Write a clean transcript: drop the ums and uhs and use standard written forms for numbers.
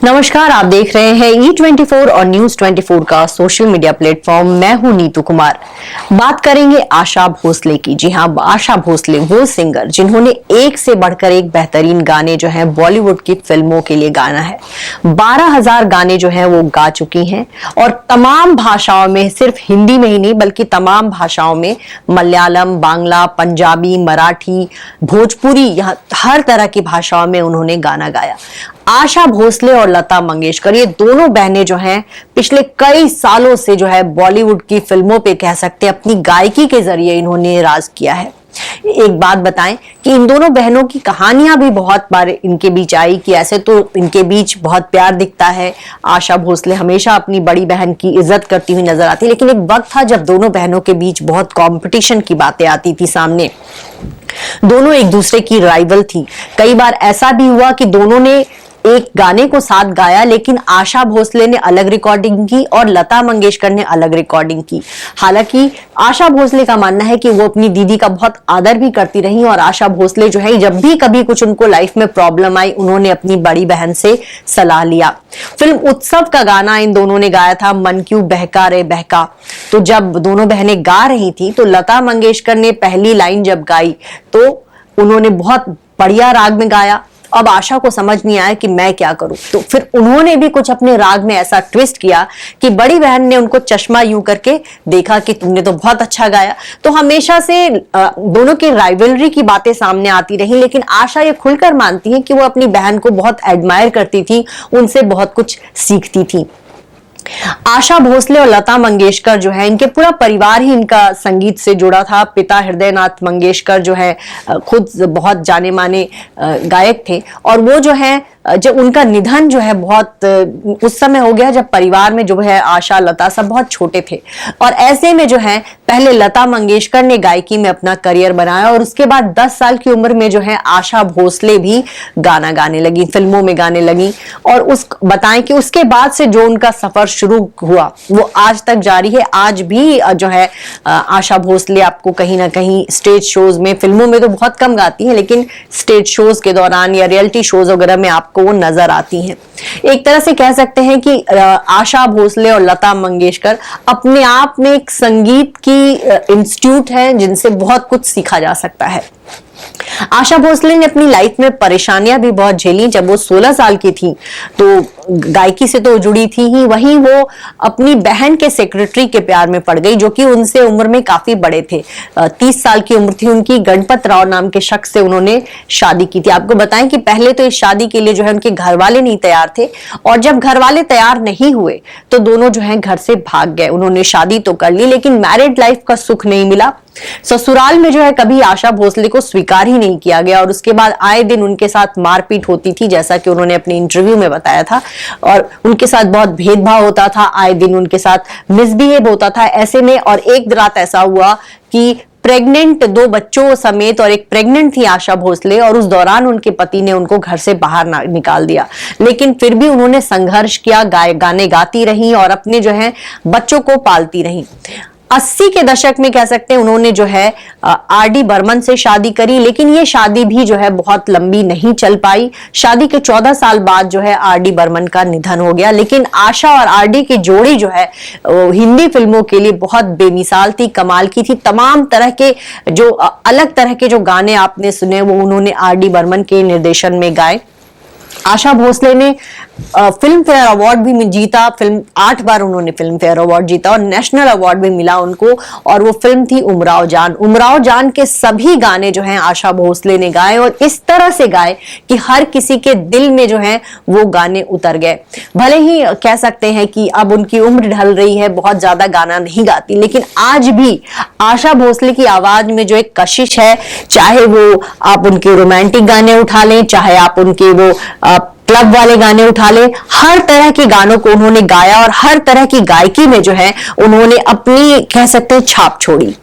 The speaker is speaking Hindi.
नमस्कार, आप देख रहे हैं E24 और News24 का सोशल मीडिया प्लेटफॉर्म। मैं हूं नीतू कुमार। बात करेंगे आशा भोसले की। जी हां, आशा भोसले वो सिंगर जिन्होंने एक से बढ़कर एक बेहतरीन गाने जो हैं बॉलीवुड की फिल्मों के लिए गाना है। 12,000 गाने जो हैं वो गा चुकी हैं और तमाम भाषाओं में, सिर्फ हिंदी में ही नहीं बल्कि तमाम भाषाओं में, मलयालम, बांग्ला, पंजाबी, मराठी, भोजपुरी, यहाँ हर तरह की भाषाओं में उन्होंने गाना गाया। आशा भोसले और लता मंगेशकर, ये दोनों बहनें जो हैं पिछले कई सालों से जो है बॉलीवुड की फिल्मों पे कह सकते हैं अपनी गायकी के जरिए इन्होंने राज किया है। एक बात बताएं कि इन दोनों बहनों की कहानियां भी बहुत बार इनके बीच आई कि ऐसे तो इनके बीच बहुत प्यार दिखता है। आशा भोसले हमेशा अपनी बड़ी बहन की इज्जत करती हुई नजर आती, लेकिन एक वक्त था जब दोनों बहनों के बीच बहुत कंपटीशन की बातें आती थी सामने। दोनों एक दूसरे की राइवल थी। कई बार ऐसा भी हुआ कि दोनों ने एक गाने को साथ गाया, लेकिन आशा भोसले ने अलग रिकॉर्डिंग की और लता मंगेशकर ने अलग रिकॉर्डिंग की। हालांकि आशा भोसले का मानना है कि वो अपनी दीदी का बहुत आदर भी करती रही और आशा भोसले जो है जब भी कभी कुछ उनको लाइफ में प्रॉब्लम आई, उन्होंने अपनी बड़ी बहन से सलाह लिया। फिल्म उत्सव का गाना इन दोनों ने गाया था, मन क्यों बहका रे बहका। तो जब दोनों बहनें गा रही थी तो लता मंगेशकर ने पहली लाइन जब गाई तो उन्होंने बहुत बढ़िया राग में गाया। अब आशा को समझ नहीं आया कि मैं क्या करूं, तो फिर उन्होंने भी कुछ अपने राग में ऐसा ट्विस्ट किया कि बड़ी बहन ने उनको चश्मा यूं करके देखा कि तुमने तो बहुत अच्छा गाया। तो हमेशा से दोनों की राइवलरी की बातें सामने आती रही, लेकिन आशा ये खुलकर मानती है कि वो अपनी बहन को बहुत एडमायर करती थी, उनसे बहुत कुछ सीखती थी। आशा भोसले और लता मंगेशकर जो है, इनके पूरा परिवार ही इनका संगीत से जुड़ा था। पिता हृदयनाथ मंगेशकर जो है खुद बहुत जाने माने गायक थे और वो जो है जब उनका निधन जो है बहुत उस समय हो गया जब परिवार में जो है आशा लता सब बहुत छोटे थे और ऐसे में जो है पहले लता मंगेशकर ने गायकी में अपना करियर बनाया और उसके बाद 10 साल की उम्र में जो है आशा भोसले भी गाना गाने लगी, फिल्मों में गाने लगी। और उस बताएं कि उसके बाद से जो उनका सफर शुरू हुआ वो आज तक जारी है। आज भी जो है आशा भोसले आपको कहीं ना कहीं स्टेज शोज में, फिल्मों में तो बहुत कम गाती है, लेकिन स्टेज शोज के दौरान या रियलिटी शोज वगैरह में आपको वो नजर आती हैं। एक तरह से कह सकते हैं कि आशा भोसले और लता मंगेशकर अपने आप में एक संगीत की इंस्टीट्यूट है जिनसे बहुत कुछ सीखा जा सकता है। आशा भोसले ने अपनी लाइफ में परेशानियां भी बहुत झेली। जब वो 16 साल की थी तो गायकी से तो जुड़ी थी ही, वहीं वो अपनी बहन के सेक्रेटरी के प्यार में पड़ गई जो कि उनसे उम्र में काफी बड़े थे। 30 साल की उम्र थी उनकी। गणपत राव नाम के शख्स से उन्होंने शादी की थी। आपको बताएं कि पहले तो इस शादी के लिए जो है उनके घर वाले नहीं तैयार थे और जब घर वाले तैयार नहीं हुए तो दोनों जो है घर से भाग गए। उन्होंने शादी तो कर ली लेकिन मैरिड लाइफ का सुख नहीं मिला। ससुराल में जो है कभी आशा भोसले को स्वीकार ही नहीं किया गया और उसके बाद आए दिन उनके साथ मारपीट होती थी, जैसा कि उन्होंने अपने इंटरव्यू में बताया था, और उनके साथ बहुत भेदभाव होता था, आए दिन उनके साथ मिसबिहेव होता था। ऐसे में और एक रात ऐसा हुआ कि प्रेग्नेंट 2 बच्चों समेत, और एक प्रेग्नेंट थी आशा भोसले, और उस दौरान उनके पति ने उनको घर से बाहर निकाल दिया। लेकिन फिर भी उन्होंने संघर्ष किया, गाने गाती रही और अपने जो है बच्चों को पालती रही। 80 के दशक में कह सकते हैं उन्होंने जो है आर.डी. बर्मन से शादी करी, लेकिन ये शादी भी जो है बहुत लंबी नहीं चल पाई। शादी के 14 साल बाद जो है आर.डी. बर्मन का निधन हो गया। लेकिन आशा और आर.डी. की जोड़ी जो है हिंदी फिल्मों के लिए बहुत बेमिसाल थी, कमाल की थी। तमाम तरह के जो अलग तरह के जो गाने आपने सुने वो उन्होंने आर.डी. बर्मन के निर्देशन में गाए। आशा भोसले ने फिल्म फेयर अवार्ड भी जीता। 8 बार उन्होंने फिल्म फेयर अवार्ड जीता और नेशनल अवार्ड भी मिला उनको, और वो फिल्म थी उमराव जान। उमराव जान के सभी गाने जो हैं आशा भोसले ने गाए और इस तरह से गाए कि हर किसी के दिल में जो है वो गाने उतर गए। भले ही कह सकते हैं कि अब उनकी उम्र ढल रही है, बहुत ज्यादा गाना नहीं गाती, लेकिन आज भी आशा भोसले की आवाज में जो एक कशिश है, चाहे वो आप उनके रोमांटिक गाने उठा लें, चाहे आप उनके वो क्लब वाले गाने उठा ले, हर तरह के गानों को उन्होंने गाया और हर तरह की गायकी में जो है उन्होंने अपनी कह सकते हैं छाप छोड़ी।